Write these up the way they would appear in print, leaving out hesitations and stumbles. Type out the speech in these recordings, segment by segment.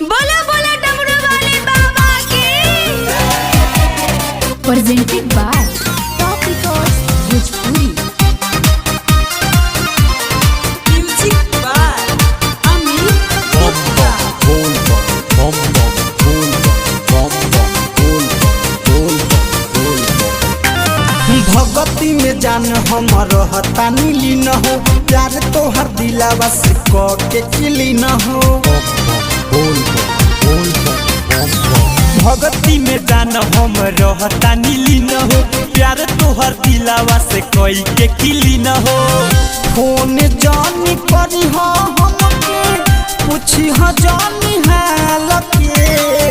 बोला बोला डमरू वाले बाबा की। presented by Top Records Bhojpuri। Music by Amit Gupta. भगती में जान हम रहता नीली न हो, प्यार तोहर दिलावा से के किली न हो। भगती में जान हम रहता नीली न हो, प्यार तोहर दिलावा से कोई के किली न हो। फोन जानी करी हो हमके, पूछी हो जानी हाल के।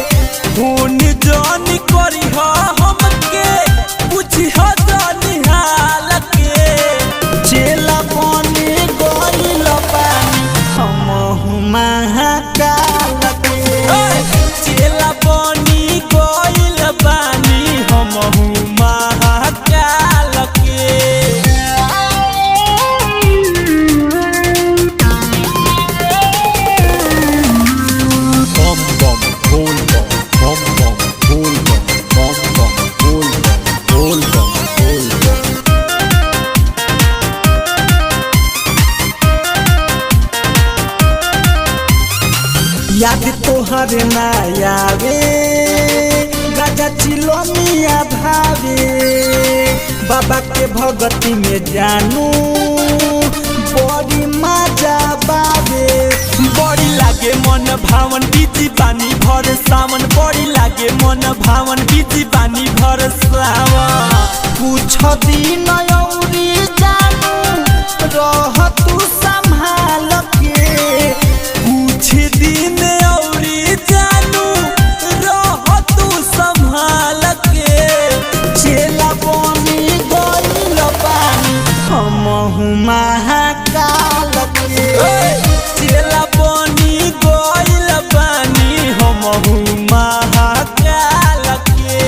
फोन जानी करी हो हमके, पूछी हो जानी हाल के। चेला बने गइल पानी हम महाकाल के। चेला बनी गइल बानी हमहु महाकाल के। याद तोहर ना आवे, गाजा चिलोनिया भावे। बाबा के भगती में जानू बड़ी मजा बावे। बड़ी लागे मन भावन बीजी बानी भर सावन, बड़ी लागे मन भावन बीजी बानी भर सावन। कुछ दिन औरी जानू रह तू संभाल के। कुछ दिन औरी जानू रह तू संभाल के। चेला बनी गइल पानी हमहु महाकाल के। चेला बनी गइल बानी हमहु महाकाल के।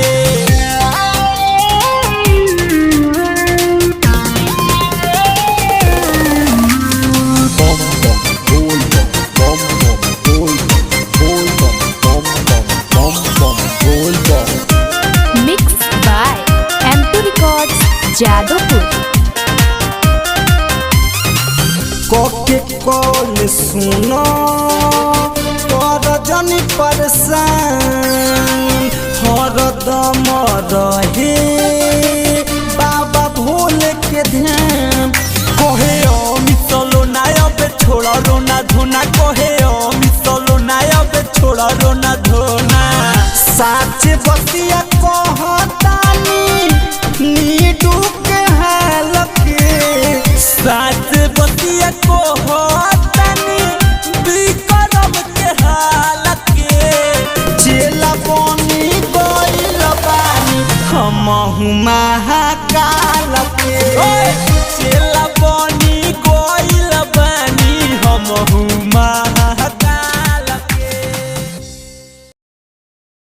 Mixed by MP Records Jadavpur। कोके कॉल सुनो कर जनी परेशान, हरदम रहे बाबा भोले के ध्यान। कहे अमित चलो ना अब छोड़ा रोना धोना, कहे अमित चलो ना अब छोड़ा रोना